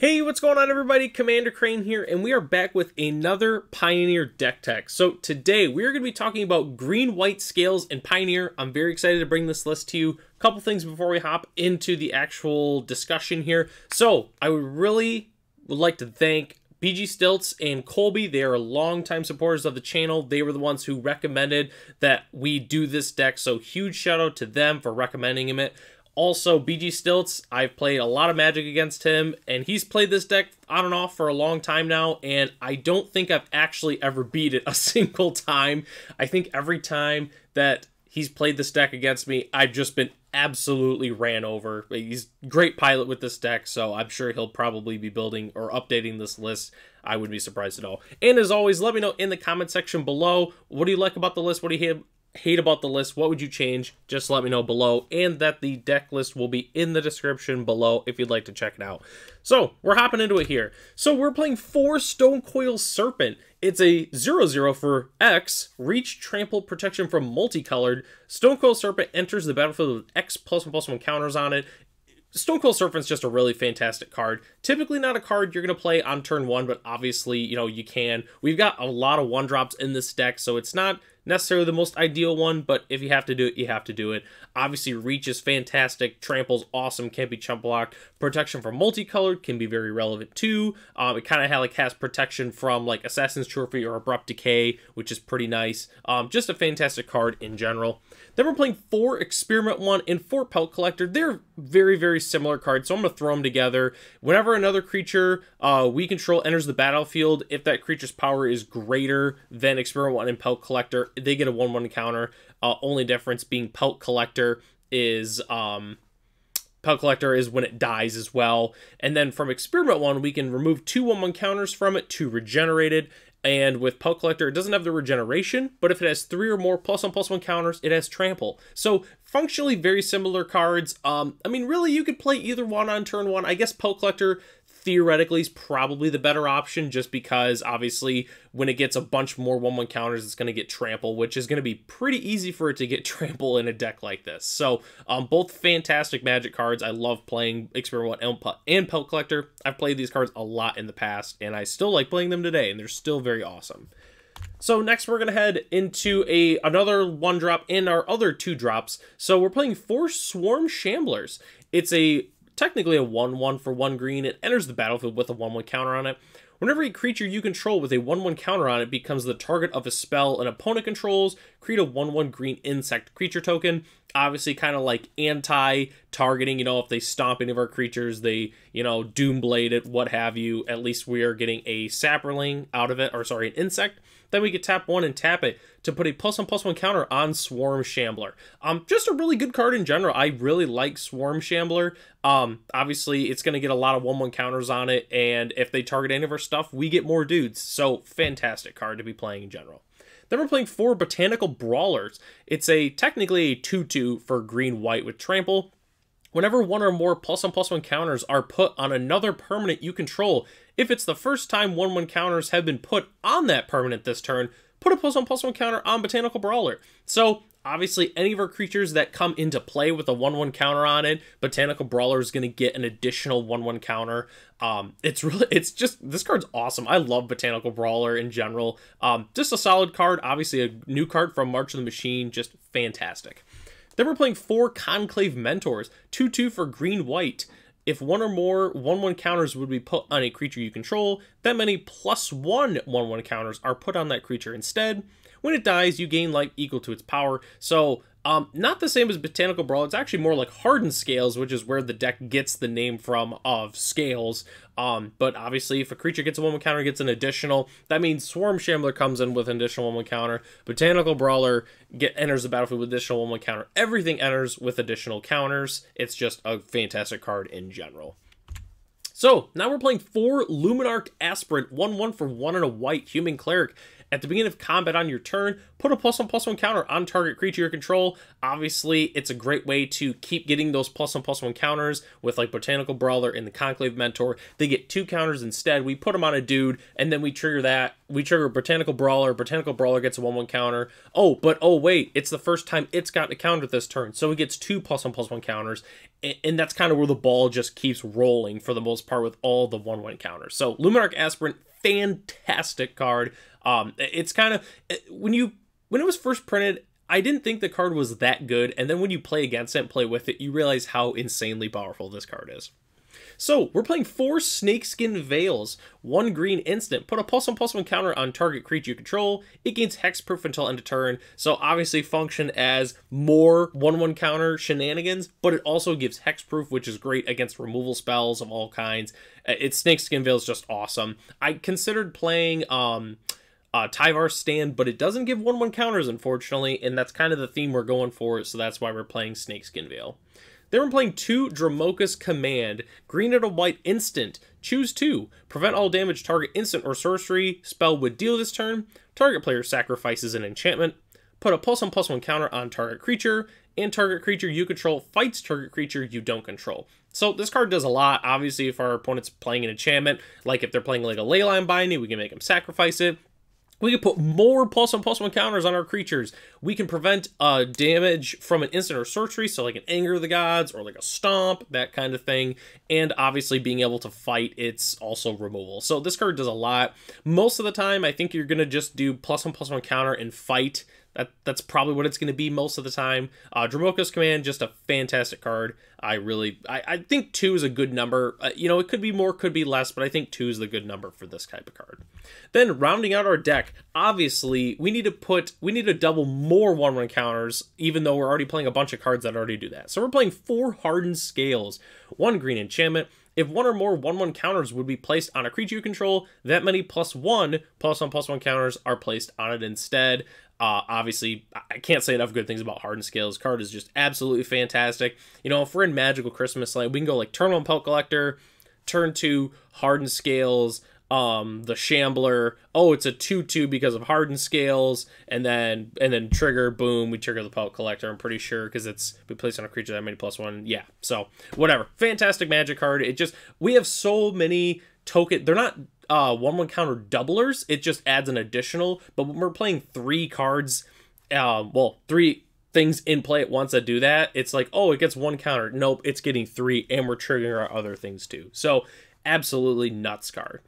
Hey, what's going on everybody? Commander Crane here, and we are back with another Pioneer deck tech. So today we are going to be talking about green-white scales and Pioneer. I'm very excited to bring this list to you. A couple things before we hop into the actual discussion here. So I would like to thank BG Stilts and Colby. They are longtime supporters of the channel. They were the ones who recommended that we do this deck, so huge shout out to them for recommending it. Also, BG Stilts, I've played a lot of Magic against him, and he's played this deck on and off for a long time now, and I don't think I've actually ever beat it a single time. I think every time that he's played this deck against me, I've just been absolutely ran over. He's a great pilot with this deck, so I'm sure he'll probably be building or updating this list. I wouldn't be surprised at all. And as always, let me know in the comment section below, what do you like about the list? What do you hate about the list? What would you change? Just let me know below, and that the deck list will be in the description below if you'd like to check it out. So we're hopping into it here. So we're playing 4 Stonecoil Serpent. It's a 0/0 for X, reach, trample, protection from multicolored. Stonecoil Serpent enters the battlefield with X +1/+1 counters on it. Stonecoil Serpent's just a really fantastic card. Typically not a card you're going to play on turn 1, but obviously, you know, you can. We've got a lot of 1-drops in this deck, so it's not necessarily the most ideal one, but if you have to do it, you have to do it. Obviously, reach is fantastic. Trample's awesome, can't be chump blocked. Protection from multicolored can be very relevant too. It kind of has protection from like Assassin's Trophy or Abrupt Decay, which is pretty nice. Just a fantastic card in general. Then we're playing 4 Experiment 1 and 4 Pelt Collector. They're very, very similar cards, so I'm going to throw them together. Whenever another creature we control enters the battlefield, if that creature's power is greater than Experiment 1 and Pelt Collector, they get a 1/1 counter. Only difference being Pelt Collector is when it dies as well. And then from Experiment 1, we can remove 2 1/1 counters from it to regenerate it. And with Pelt Collector, it doesn't have the regeneration, but if it has 3 or more +1/+1 counters, it has trample. So functionally very similar cards. I mean, really, you could play either one on turn 1. I guess Pelt Collector theoretically is probably the better option, just because obviously when it gets a bunch more 1/1 counters, it's going to get trample, which is going to be pretty easy for it to get trample in a deck like this. So both fantastic Magic cards. I love playing Experiment 1 and Pelt Collector. I've played these cards a lot in the past, and I still like playing them today, and they're still very awesome. So next we're going to head into another 1-drop and our other 2-drops. So we're playing 4 Swarm Shamblers. It's technically a 1/1 for 1 green. It enters the battlefield with a 1/1 counter on it. Whenever a creature you control with a 1/1 counter on it becomes the target of a spell an opponent controls, create a 1/1 green insect creature token. Obviously kind of like anti-targeting, you know, if they stomp any of our creatures, they, you know, Doomblade it, what have you. At least we are getting a Saproling out of it, or sorry, an insect. Then we could tap 1 and tap it to put a +1/+1 counter on Swarm Shambler. Just a really good card in general. I really like Swarm Shambler. Obviously, it's going to get a lot of 1/1 counters on it, and if they target any of our stuff, we get more dudes. So, fantastic card to be playing in general. Then we're playing 4 Botanical Brawlers. It's technically a 2/2 for green-white with trample. Whenever 1 or more +1/+1 counters are put on another permanent you control, if it's the first time 1/1 counters have been put on that permanent this turn, put a +1/+1 counter on Botanical Brawler. So, obviously, any of our creatures that come into play with a 1/1 counter on it, Botanical Brawler is going to get an additional 1/1 counter. This card's awesome. I love Botanical Brawler in general. Just a solid card. Obviously, a new card from March of the Machine. Just fantastic. Then we're playing 4 Conclave Mentors, 2/2 for green-white. If 1 or more 1/1 counters would be put on a creature you control, that many +1 1/1 counters are put on that creature instead. When it dies, you gain life equal to its power. So, not the same as Botanical Brawl. It's actually more like Hardened Scales, which is where the deck gets the name from of Scales. But obviously, if a creature gets a 1/1 counter, it gets an additional. That means Swarm Shambler comes in with an additional 1/1 counter. Botanical Brawler enters the battlefield with additional 1/1 counter. Everything enters with additional counters. It's just a fantastic card in general. So, now we're playing 4 Luminarch Aspirant, 1/1 for 1 and a white Human Cleric. At the beginning of combat on your turn, put a +1/+1 counter on target creature you control. Obviously, it's a great way to keep getting those +1/+1 counters with like Botanical Brawler and the Conclave Mentor. They get 2 counters instead. We put them on a dude, and then we trigger that. We trigger Botanical Brawler. Botanical Brawler gets a 1/1 counter. Oh, but oh wait, it's the first time it's gotten a counter this turn, so it gets 2 +1/+1 counters, and that's kind of where the ball just keeps rolling for the most part with all the 1/1 counters. So Luminarch Aspirant, fantastic card. It's kind of, when it was first printed, I didn't think the card was that good, and then when you play against it and play with it, you realize how insanely powerful this card is. So, we're playing 4 Snakeskin Veils, 1 green instant. Put a +1/+1 counter on target creature you control. It gains hexproof until end of turn, so obviously function as more 1/1 counter shenanigans, but it also gives hexproof, which is great against removal spells of all kinds. Its Snakeskin Veil is just awesome. I considered playing Tyvar Stand, but it doesn't give 1/1 counters, unfortunately, and that's kind of the theme we're going for, so that's why we're playing Snakeskin Veil. Then we're playing 2 Dromoka's Command, green and a white instant. Choose 2. Prevent all damage target instant or sorcery spell would deal this turn. Target player sacrifices an enchantment. Put a +1/+1 counter on target creature, and target creature you control fights target creature you don't control. So this card does a lot. Obviously, if our opponent's playing an enchantment, like if they're playing like a Leyline Binding, we can make them sacrifice it. We can put more +1/+1 counters on our creatures. We can prevent damage from an instant or sorcery, so like an Anger of the Gods or like a Stomp, that kind of thing. And obviously being able to fight, it's also removal. So this card does a lot. Most of the time, I think you're going to just do +1/+1 counter and fight. That's probably what it's going to be most of the time. Dromoka's Command, just a fantastic card. I think 2 is a good number. You know, it could be more, could be less, but I think 2 is the good number for this type of card. Then rounding out our deck, obviously we need to double more 1/1 counters, even though we're already playing a bunch of cards that already do that. So we're playing 4 Hardened Scales, 1 green enchantment. If 1 or more 1/1 counters would be placed on a creature you control, that many +1/+1 counters are placed on it instead. Obviously, I can't say enough good things about Hardened Scales. Card is just absolutely fantastic. You know, if we're in Magical Christmas Land, we can go like turn 1 Pelt Collector, turn 2 Hardened Scales, the Shambler. Oh, it's a 2/2 because of Hardened Scales, and then trigger, boom, we trigger the Pelt Collector. I'm pretty sure because we place on a creature that many +1. Yeah, so whatever. Fantastic Magic card. We have so many token. They're not 1/1 counter doublers. It just adds an additional. But when we're playing 3 cards, 3 things in play at once that do that, it's like, oh, it gets 1 counter. Nope, it's getting 3, and we're triggering our other things too. So absolutely nuts card.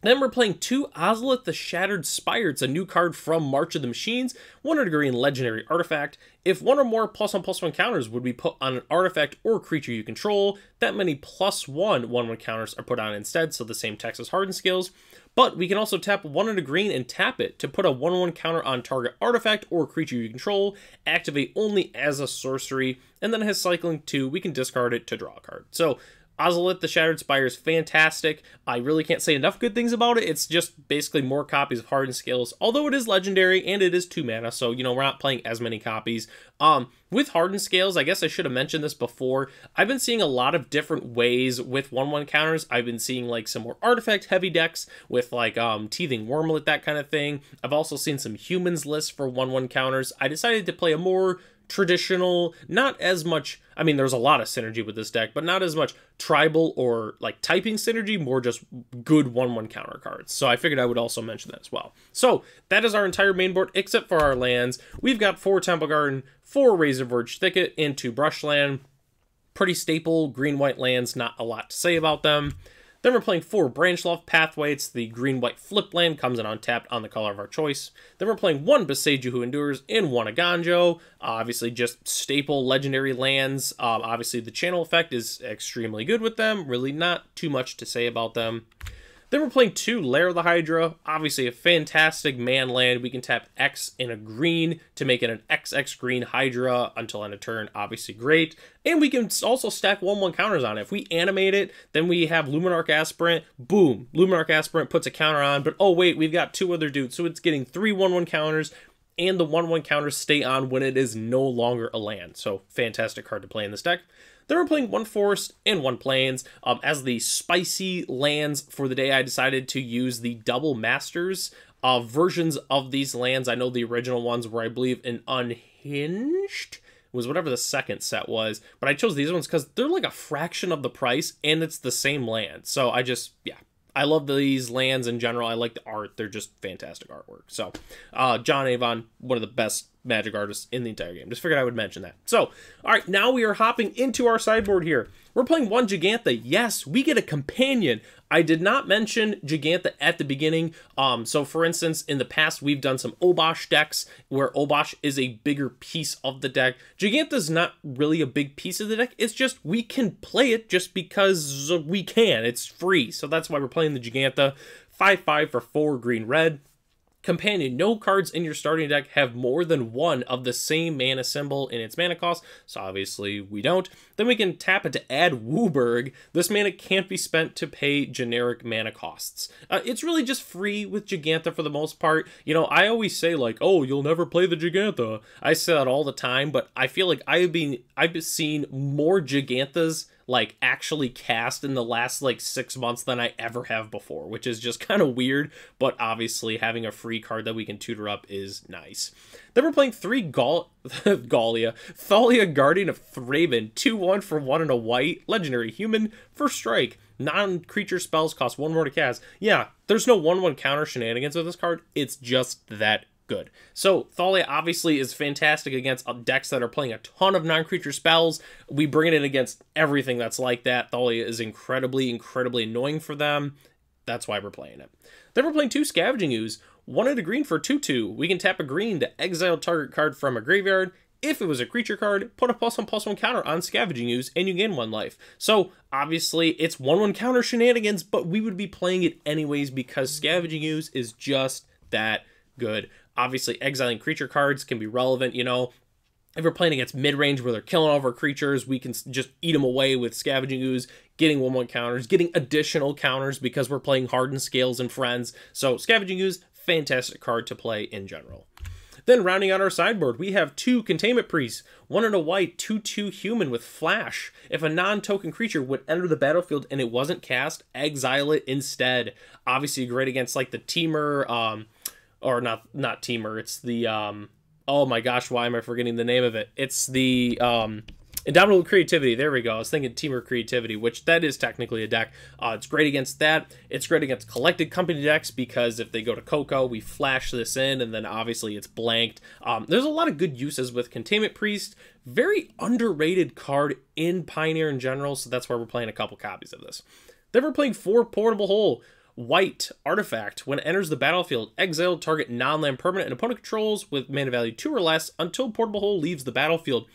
Then we're playing 2 Ozolith the Shattered Spire. It's a new card from March of the Machines, 1 green legendary artifact. If 1 or more +1/+1 counters would be put on an artifact or creature you control, that many +1/+1 counters are put on instead, so the same text as Hardened Scales. But we can also tap 1 green and tap it to put a 1/1 counter on target artifact or creature you control, activate only as a sorcery, and then it has cycling 2. We can discard it to draw a card. So Ozolith the Shattered Spire is fantastic. I really can't say enough good things about it. It's just basically more copies of Hardened Scales, although it is legendary and it is 2 mana, so you know we're not playing as many copies. With Hardened Scales, I guess I should have mentioned this before, I've been seeing a lot of different ways with 1/1 counters. I've been seeing like some more artifact heavy decks with like Teething Wormlet, that kind of thing. I've also seen some humans lists for 1/1 counters. I decided to play a more traditional, not as much, I mean there's a lot of synergy with this deck, but not as much tribal or like typing synergy, more just good 1/1 counter cards. So I figured I would also mention that as well. So that is our entire main board except for our lands. We've got 4 Temple Garden, 4 Razorverge Thicket, and 2 Brushland. Pretty staple green-white lands, not a lot to say about them. Then we're playing 4 Branchloft Pathway. It's the green-white flip land, comes in untapped on the color of our choice. Then we're playing 1 Boseiju Who Endures and 1 Aganjo. Obviously just staple legendary lands. Obviously the channel effect is extremely good with them. Really not too much to say about them. Then we're playing 2 Lair of the Hydra, obviously a fantastic man land. We can tap X in a green to make it an XX green Hydra until end of turn, obviously great. And we can also stack 1/1 counters on it. If we animate it, then we have Luminarch Aspirant, boom, Luminarch Aspirant puts a counter on, but oh wait, we've got 2 other dudes, so it's getting 3 1/1 counters, and the 1/1 counters stay on when it is no longer a land. So fantastic card to play in this deck. Then we're playing 1 Forest and 1 Plains. As the spicy lands for the day, I decided to use the Double Masters versions of these lands. I know the original ones were, I believe, an Unhinged was whatever the second set was, but I chose these ones because they're like a fraction of the price and it's the same land. So I just, yeah, I love these lands in general. I like the art. They're just fantastic artwork. So John Avon, one of the best Magic artists in the entire game. Just figured I would mention that. So, all right, now we are hopping into our sideboard here. We're playing one Jegantha. Yes, we get a companion. I did not mention Jegantha at the beginning. So for instance, in the past, we've done some Obosh decks where Obosh is a bigger piece of the deck. Jegantha's not really a big piece of the deck. It's just we can play it just because we can. It's free. So that's why we're playing the Jegantha. 5/5 for 4 green-red. Companion, no cards in your starting deck have more than one of the same mana symbol in its mana cost, so obviously we don't. Then we can tap it to add WUBRG. This mana can't be spent to pay generic mana costs. It's really just free with Jegantha for the most part. You know, I always say like, oh, you'll never play the Jegantha. I say that all the time, but I feel like I've seen more Jeganthas like actually cast in the last like 6 months than I ever have before, which is just kind of weird, but obviously having a free card that we can tutor up is nice. Then we're playing 3 Thalia, Guardian of Thraben, 2/1 for 1 and a white, legendary human, first strike, non-creature spells cost 1 more to cast. Yeah, there's no 1/1 counter shenanigans with this card, it's just that good. So Thalia obviously is fantastic against decks that are playing a ton of non-creature spells. We bring it in against everything that's like that. Thalia is incredibly annoying for them. That's why we're playing it. Then we're playing 2 Scavenging Ooze. 1 and a green for 2/2. We can tap a green to exile target card from a graveyard. If it was a creature card, put a +1/+1 counter on Scavenging Ooze and you gain 1 life. So obviously it's 1/1 counter shenanigans, but we would be playing it anyways because Scavenging Ooze is just that good. Obviously, exiling creature cards can be relevant, you know. If we're playing against mid-range where they're killing all of our creatures, we can just eat them away with Scavenging Ooze, getting 1/1 counters, getting additional counters because we're playing Hardened Scales and Friends. So Scavenging Ooze, fantastic card to play in general. Then rounding out our sideboard, we have 2 Containment Priests, 1 and a white, 2/2 human with flash. If a non-token creature would enter the battlefield and it wasn't cast, exile it instead. Obviously great against like the Temur, or not Temur, it's the, oh my gosh, why am I forgetting the name of it? It's the, Indomitable Creativity, there we go. I was thinking Temur Creativity, which that is technically a deck. It's great against that. It's great against Collected Company decks because if they go to Coco, we flash this in and then obviously it's blanked. There's a lot of good uses with Containment Priest. Very underrated card in Pioneer in general, so that's why we're playing a couple copies of this. Then we're playing 4 Portable Hole. White artifact. When it enters the battlefield, exile target non-land permanent and opponent controls with mana value 2 or less until Portable Hole leaves the battlefield.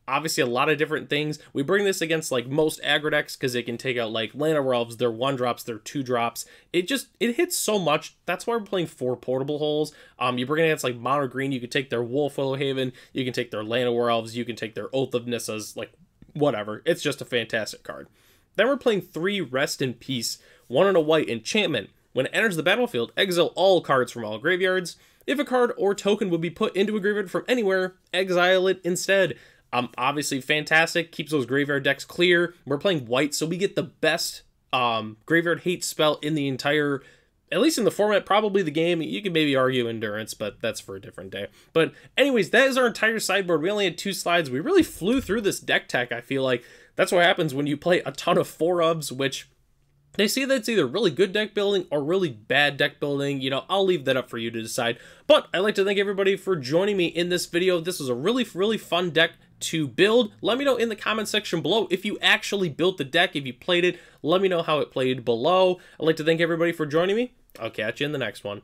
Obviously a lot of different things. We bring this against like most aggro decks because it can take out like Llanowar Elves, their 1-drops, their 2-drops. It hits so much. That's why we're playing 4 Portable Holes. You bring it against like mono green, you can take their Wolf Willowhaven, you can take their Llanowar Elves, you can take their Oath of Nissas, like whatever. It's just a fantastic card. Then we're playing 3 Rest in Peace, 1 and a white enchantment. When it enters the battlefield, exile all cards from all graveyards. If a card or token would be put into a graveyard from anywhere, exile it instead. Obviously fantastic, keeps those graveyard decks clear. We're playing white, so we get the best graveyard hate spell in the entire, at least in the format, probably the game. You can maybe argue Endurance, but that's for a different day. But anyways, that is our entire sideboard. We only had 2 slides. We really flew through this deck tech, I feel like. That's what happens when you play a ton of 4-ofs, which they say that's either really good deck building or really bad deck building. You know, I'll leave that up for you to decide. But I'd like to thank everybody for joining me in this video. This was a really fun deck to build. Let me know in the comment section below if you actually built the deck, if you played it. Let me know how it played below. I'd like to thank everybody for joining me. I'll catch you in the next one.